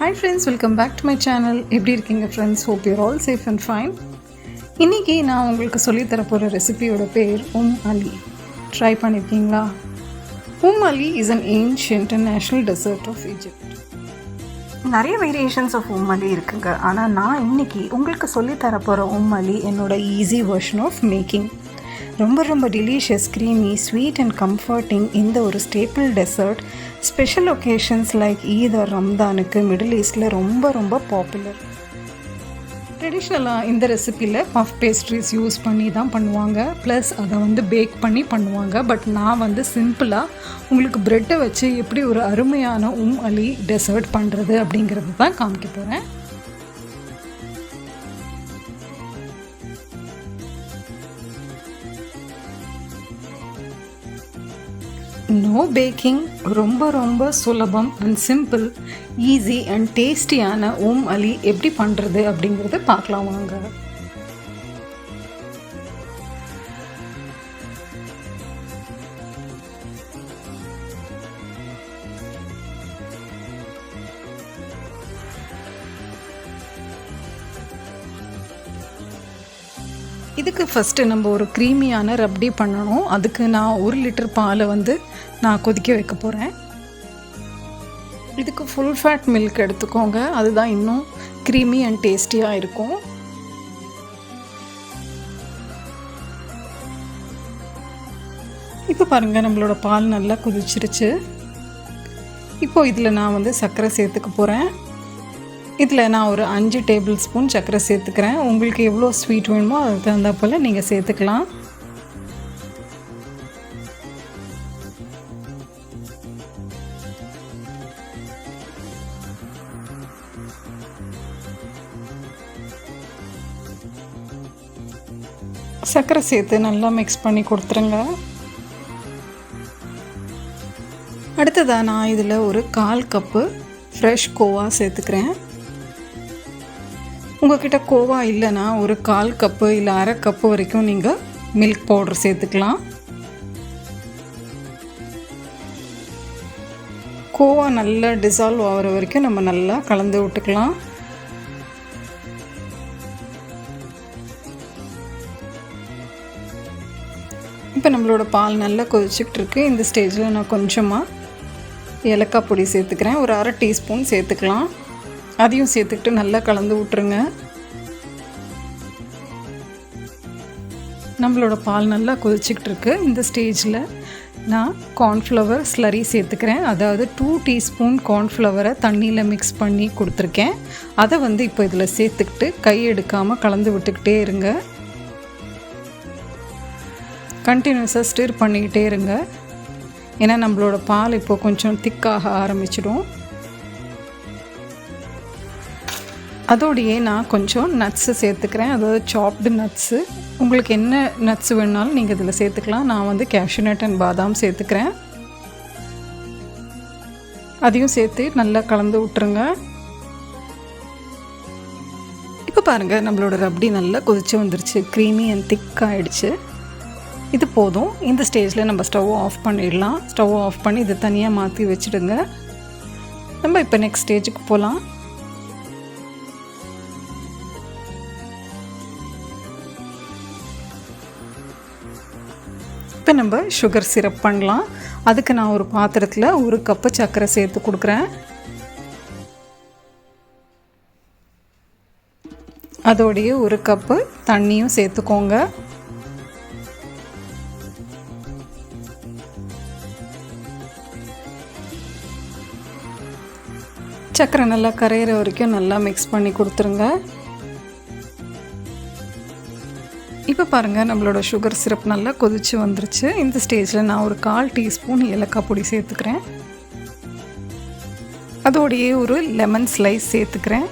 Hi friends, welcome back to my channel. எப்படி இருக்கீங்க friends? Hope you're all safe and fine. இன்னைக்கு நான் உங்களுக்கு சொல்லி தர போற ரெசிபியோட பேர் Ali. ட்ரை பண்ணிருக்கீங்களா? Ali is an ancient and national dessert of Egypt. நிறைய வேரியேஷன்ஸ் ஆஃப் Ali இருக்குங்க. ஆனால் நான் இன்னைக்கு உங்களுக்கு சொல்லி தர போற Ali என்னோட ஈஸி வெர்ஷன் ஆஃப் மேக்கிங். ரொம்ப delicious, creamy, sweet and comforting இந்த ஒரு staple dessert special occasions like Eid or ரம்தானுக்கு மிடில் ஈஸ்டில் ரொம்ப பாப்புலர். ட்ரெடிஷ்னலாக இந்த ரெசிப்பியில் பஃப் பேஸ்ட்ரிஸ் யூஸ் பண்ணி தான் பண்ணுவாங்க, ப்ளஸ் அதை பேக் பண்ணி பண்ணுவாங்க. பட் நான் சிம்பிளாக உங்களுக்கு ப்ரெட்டை வச்சு எப்படி ஒரு அருமையான Ali டெசர்ட் பண்ணுறது அப்படிங்கிறது தான் காமிக்க போகிறேன். நோ பேக்கிங், ரொம்ப சுலபம் அண்ட் சிம்பிள், ஈஸி அண்ட் டேஸ்டியான Ali எப்படி பண்ணுறது அப்படிங்கிறத பார்க்கலாம் வாங்க. இதுக்கு ஃபஸ்ட்டு நம்ம ஒரு க்ரீமியான ரப்டி பண்ணணும். அதுக்கு நான் 1 லிட்டர் பாலை நான் கொதிக்க வைக்க போகிறேன். இதுக்கு ஃபுல் ஃபேட் மில்க் எடுத்துக்கோங்க, அதுதான் இன்னும் க்ரீமி அண்ட் டேஸ்டியாக இருக்கும். இப்போ பாருங்கள், நம்மளோட பால் நல்லா கொதிச்சிருச்சு. இப்போது இதில் நான் சர்க்கரை சேர்த்துக்க போகிறேன். இதில் நான் ஒரு 5 டேபிள் ஸ்பூன் சர்க்கரை சேர்த்துக்கிறேன். உங்களுக்கு எவ்வளோ ஸ்வீட் வேணுமோ அதுக்கு தகுந்த போல் நீங்கள் சேர்த்துக்கலாம். சர்க்கரை சேர்த்து நல்லா மிக்ஸ் பண்ணி கொடுத்துருங்க. அடுத்ததாக நான் இதில் ஒரு 1/4 கப்பு ஃப்ரெஷ் கோவா சேர்த்துக்கிறேன். உங்கள்கிட்ட கோவா இல்லைன்னா ஒரு 1/4 கப்பு இல்லை 1/2 கப்பு வரைக்கும் நீங்கள் மில்க் பவுடர் சேர்த்துக்கலாம். கோவா நல்லா டிசால்வ் ஆகிற வரைக்கும் நம்ம நல்லா கலந்து விட்டுக்கலாம். இப்போ நம்மளோட பால் நல்லா கொதிச்சுக்கிட்டு இருக்கு. இந்த ஸ்டேஜில் நான் கொஞ்சமாக ஏலக்காய் பொடி சேர்த்துக்கிறேன். ஒரு 1/2 டீஸ்பூன் சேர்த்துக்கலாம். அதையும் சேர்த்துக்கிட்டு நல்லா கலந்து விட்டுருங்க. நம்மளோட பால் நல்லா கொதிச்சுக்கிட்டு இருக்கு. இந்த ஸ்டேஜில் நான் கார்ன்ஃப்ளவர் ஸ்லரி சேர்த்துக்கிறேன். அதாவது 2 டீஸ்பூன் கார்ன்ஃப்ளவரை தண்ணியில் மிக்ஸ் பண்ணி கொடுத்துருக்கேன். அதை இப்போ இதில் சேர்த்துக்கிட்டு கை எடுக்காமல் கலந்து விட்டுக்கிட்டே இருங்க. கண்டினியூஸாக ஸ்டிர் பண்ணிக்கிட்டே இருங்க. ஏன்னா நம்மளோட பால் இப்போ கொஞ்சம் திக்காக ஆரம்பிச்சிடும். அதோடையே நான் கொஞ்சம் நட்ஸு சேர்த்துக்கிறேன், அதாவது சாப்டு நட்ஸு. உங்களுக்கு என்ன நட்ஸ் வேணுனாலும் நீங்கள் இதில் சேர்த்துக்கலாம். நான் cashew nut அண்ட் பாதாம் சேர்த்துக்கிறேன். அதையும் சேர்த்து நல்லா கலந்து விட்டுருங்க. இப்போ பாருங்கள், நம்மளோட ரப்டி நல்லா கொதிச்சு வந்துருச்சு, க்ரீமி அண்ட் திக் ஆகிடுச்சு. இது போதும். இந்த ஸ்டேஜில் நம்ம ஸ்டவ் ஆஃப் பண்ணிடலாம். ஸ்டவ் ஆஃப் பண்ணி இதை தனியாக மாற்றி வச்சுடுங்க. நம்ம இப்போ நெக்ஸ்ட் ஸ்டேஜுக்கு போகலாம். இப்போ நம்ம சுகர் சிரப் பண்ணலாம். அதுக்கு நான் ஒரு பாத்திரத்தில் 1 கப்பு சர்க்கரை சேர்த்து கொடுக்குறேன். அதோடைய 1 கப்பு தண்ணியும் சேர்த்துக்கோங்க. சர்க்கரை நல்லா கரையிற வரைக்கும் நல்லா மிக்ஸ் பண்ணி கொடுத்துருங்க. இப்போ பாருங்கள், நம்மளோட சுகர் சிரப் நல்லா கொதிச்சு வந்துருச்சு. இந்த ஸ்டேஜில் நான் ஒரு 1/4 டீஸ்பூன் ஏலக்காய் பொடி சேர்த்துக்கிறேன். அதோடையே ஒரு லெமன் ஸ்லைஸ் சேர்த்துக்கிறேன்.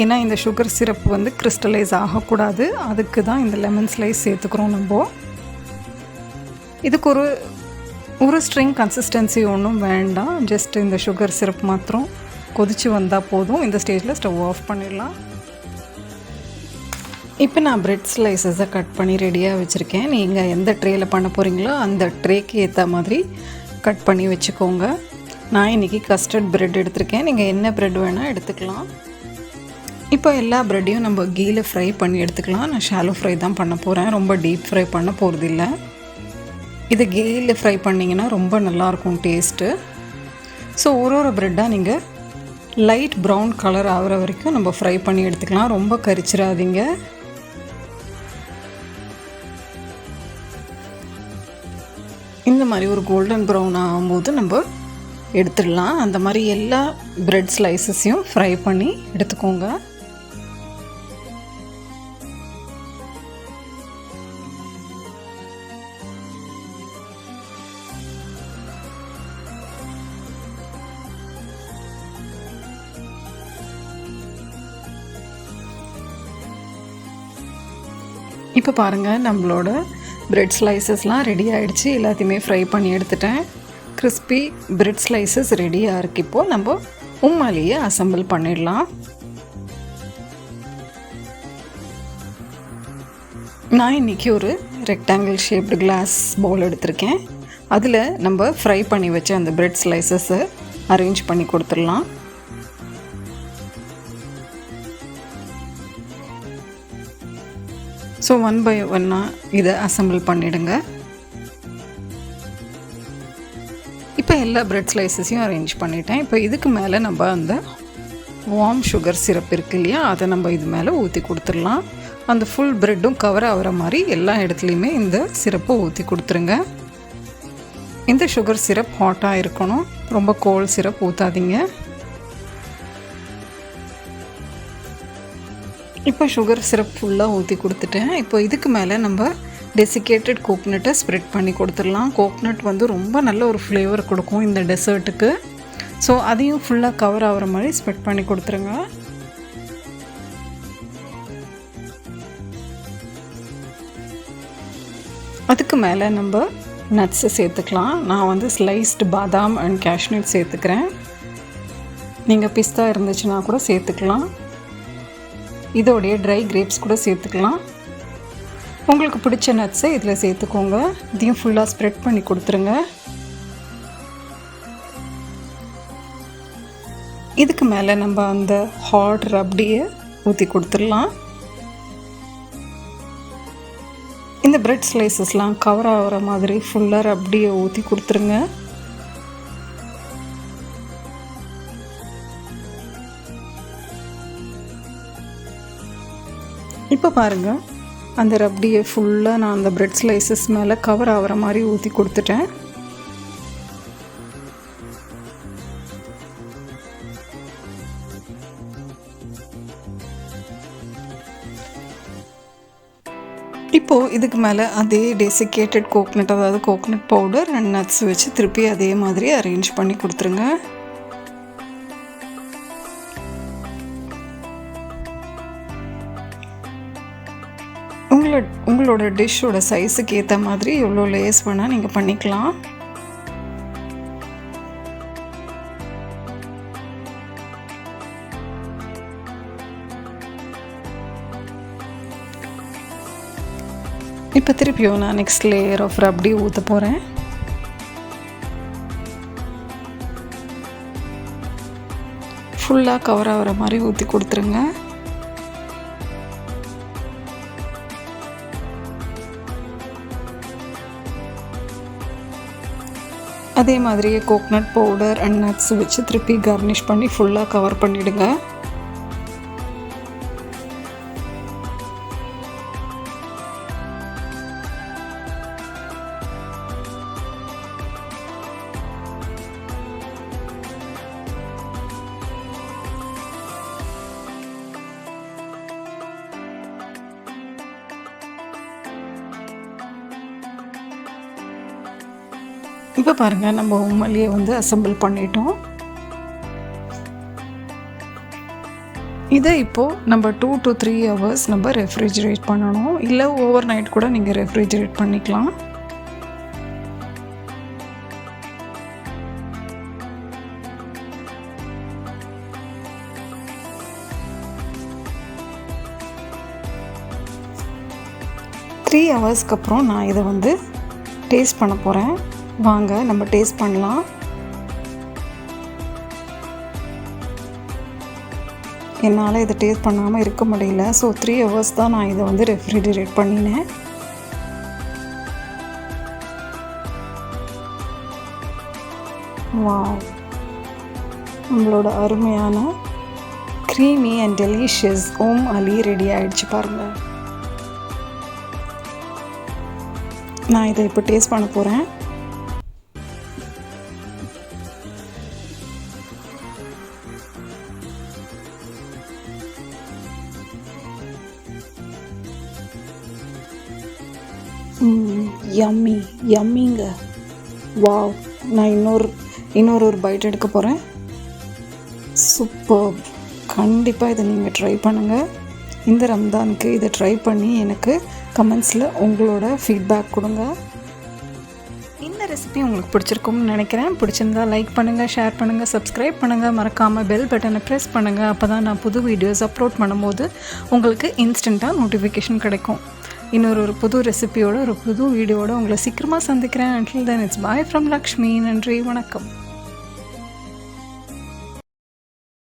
ஏன்னா இந்த சுகர் சிரப் கிறிஸ்டலைஸ் ஆகக்கூடாது, அதுக்கு தான் இந்த லெமன் ஸ்லைஸ் சேர்த்துக்கிறோம். நம்ம இதுக்கு ஒரு ஸ்ட்ரிங் கன்சிஸ்டன்சி ஒன்றும் வேண்டாம், ஜஸ்ட் இந்த சுகர் சிரப் மாத்திரம் கொதிச்சு வந்தால் போதும். இந்த ஸ்டேஜில் ஸ்டவ் ஆஃப் பண்ணிடலாம். இப்போ நான் பிரெட் ஸ்லைசஸை கட் பண்ணி ரெடியாக வச்சுருக்கேன். நீங்கள் எந்த ட்ரேயில் பண்ண போகிறீங்களோ அந்த ட்ரேக்கு ஏற்ற மாதிரி கட் பண்ணி வச்சுக்கோங்க. நான் இன்றைக்கி கஸ்டர்ட் ப்ரெட் எடுத்திருக்கேன். நீங்கள் என்ன ப்ரெட் வேணால் எடுத்துக்கலாம். இப்போ எல்லா ப்ரெட்டையும் நம்ம கீல ஃப்ரை பண்ணி எடுத்துக்கலாம். நான் ஷாலோ ஃப்ரை தான் பண்ண போகிறேன், ரொம்ப டீப் ஃப்ரை பண்ண போகிறது இல்லை. இது கீல ஃப்ரை பண்ணிங்கன்னா ரொம்ப நல்லாயிருக்கும் டேஸ்ட்டு. ஸோ ஒரு ப்ரெட்டாக நீங்கள் லைட் ப்ரௌன் கலர் ஆகிற வரைக்கும் நம்ம ஃப்ரை பண்ணி எடுத்துக்கலாம். ரொம்ப கரிச்சிடாதீங்க. இந்த மாதிரி ஒரு கோல்டன் ப்ரௌன் ஆகும்போது நம்ம எடுத்துடலாம். அந்த மாதிரி எல்லா ப்ரெட் ஸ்லைசஸையும் ஃப்ரை பண்ணி எடுத்துக்கோங்க. இப்போ பாருங்கள், நம்மளோட ப்ரெட் ஸ்லைசஸ்லாம் ரெடி ஆகிடுச்சு. எல்லாத்தையுமே ஃப்ரை பண்ணி எடுத்துட்டேன். கிறிஸ்பி ப்ரெட் ஸ்லைசஸ் ரெடியாக இருக்குது. இப்போது நம்ம உம்மாலியை அசம்பிள் பண்ணிடலாம். நான் இன்றைக்கி ஒரு ரெக்டாங்கிள் ஷேப்டு கிளாஸ் பவுல் எடுத்திருக்கேன். அதில் நம்ம ஃப்ரை பண்ணி வச்ச அந்த ப்ரெட் ஸ்லைசஸை அரேஞ்ச் பண்ணி கொடுத்துடலாம். ஸோ 1 by 1 இதை அசம்பிள் பண்ணிவிடுங்க. இப்போ எல்லா ப்ரெட் ஸ்லைசஸையும் அரேஞ்ச் பண்ணிட்டேன். இப்போ இதுக்கு மேலே நம்ம அந்த வார்ம் சுகர் சிரப் இருக்குது இல்லையா, அதை நம்ம இது மேலே ஊற்றி கொடுத்துடலாம். அந்த ஃபுல் ப்ரெட்டும் கவர் ஆகிற மாதிரி எல்லா இடத்துலையுமே இந்த சிரப்பை ஊற்றி கொடுத்துருங்க. இந்த சுகர் சிரப் ஹாட்டாக இருக்கணும், ரொம்ப கோல்ட் சிரப் ஊற்றாதீங்க. இப்போ சுகர் சிரப் ஃபுல்லாக ஊற்றி கொடுத்துட்டேன். இப்போ இதுக்கு மேலே நம்ம டெசிகேட்டட் கோக்னட்டை ஸ்ப்ரெட் பண்ணி கொடுத்துடலாம். கோக்னட் வந்து ரொம்ப நல்ல ஒரு ஃப்ளேவர் கொடுக்கும் இந்த டெசர்ட்டுக்கு. ஸோ அதையும் ஃபுல்லாக கவர் ஆகிற மாதிரி ஸ்ப்ரெட் பண்ணி கொடுத்துருங்க. அதுக்கு மேலே நம்ம நட்ஸை சேர்த்துக்கலாம். நான் வந்து ஸ்லைஸ்டு பாதாம் அண்ட் கேஷ்நட் சேர்த்துக்கிறேன். நீங்கள் பிஸ்தா இருந்துச்சுன்னா கூட சேர்த்துக்கலாம். இதோடைய ட்ரை கிரேப்ஸ் கூட சேர்த்துக்கலாம். உங்களுக்கு பிடிச்ச நட்ஸை இதில் சேர்த்துக்கோங்க. இதையும் ஃபுல்லாக ஸ்ப்ரெட் பண்ணி கொடுத்துருங்க. இதுக்கு மேலே நம்ம அந்த ஹாட் ரப்டியை ஊற்றி கொடுத்துடலாம். இந்த ப்ரெட் ஸ்லைசஸ்லாம் கவர் ஆகிற மாதிரி ஃபுல்லாக ரப்டியை ஊற்றி கொடுத்துருங்க. இப்போ பாருங்கள், அந்த ரப்டியை ஃபுல்லாக நான் அந்த ப்ரெட் ஸ்லைசஸ் மேலே கவர் ஆகிற மாதிரி ஊற்றி கொடுத்துட்டேன். இப்போது இதுக்கு மேலே அதே டெசிகேட்டட் கோக்னட், அதாவது கோக்னட் பவுடர் அண்ட் நட்ஸ் வச்சு திருப்பி அதே மாதிரி அரேஞ்ச் பண்ணி கொடுத்துருங்க. உங்களோட டிஷ்ஷோட சைஸுக்கு ஏற்ற மாதிரி எவ்வளோ லேயர்ஸ் வேணால் நீங்கள் பண்ணிக்கலாம். இப்போ திருப்பியும் நான் நெக்ஸ்ட் லேயர் ஆஃப் ரப்டி ஊற்ற போகிறேன். ஃபுல்லாக கவர் ஆகிற மாதிரி ஊற்றி கொடுத்துருங்க. அதே மாதிரியே கோக்னட் பவுடர் அண்ட் நட்ஸ் வச்சு திருப்பி கார்னிஷ் பண்ணி ஃபுல்லாக கவர் பண்ணிவிடுங்க. இப்போ பாருங்கள், நம்ம உம்மாலியை வந்து அசம்பிள் பண்ணிட்டோம். இதை இப்போது நம்ம 2 to 3 hours நம்ம ரெஃப்ரிஜரேட் பண்ணணும். இல்லை ஓவர் நைட் கூட நீங்கள் ரெஃப்ரிஜரேட் பண்ணிக்கலாம். த்ரீ ஹவர்ஸ்க்கு அப்புறம் நான் இதை வந்து டேஸ்ட் பண்ண போகிறேன். வாங்க நம்ம டேஸ்ட் பண்ணலாம். என்னால் இதை டேஸ்ட் பண்ணாமல் இருக்க முடியல. ஸோ 3 hours தான் நான் இதை வந்து ரெஃப்ரிஜரேட் பண்ணினேன். வாவ், நம்மளோட அருமையான creamy and delicious UMM-ALI ready ஆகிடுச்சு பாருங்கள். நான் இதை இப்போ டேஸ்ட் பண்ண போகிறேன். யம்மிங்க. வாவ், நான் இன்னொரு பைட் எடுக்க போகிறேன். சூப்பர். கண்டிப்பாக இதை நீங்கள் ட்ரை பண்ணுங்கள். இந்த ரம்தானுக்கு இதை ட்ரை பண்ணி எனக்கு கமெண்ட்ஸில் உங்களோட ஃபீட்பேக் கொடுங்க. இந்த ரெசிபி உங்களுக்கு பிடிச்சிருக்கும்னு நினைக்கிறேன். பிடிச்சிருந்தா லைக் பண்ணுங்கள், ஷேர் பண்ணுங்கள், சப்ஸ்கிரைப் பண்ணுங்கள். மறக்காமல் பெல் பட்டனை ப்ரெஸ் பண்ணுங்கள். அப்போ தான் நான் புது வீடியோஸ் அப்லோட் பண்ணும்போது உங்களுக்கு இன்ஸ்டண்ட்டாக நோட்டிஃபிகேஷன் கிடைக்கும். இன்னொரு புது ரெசிபியோட ஒரு புது வீடியோட உங்களை சீக்கிரமாக சந்திக்கிறேன். Until then, it's bye from Lakshmi. நன்றி, வணக்கம்.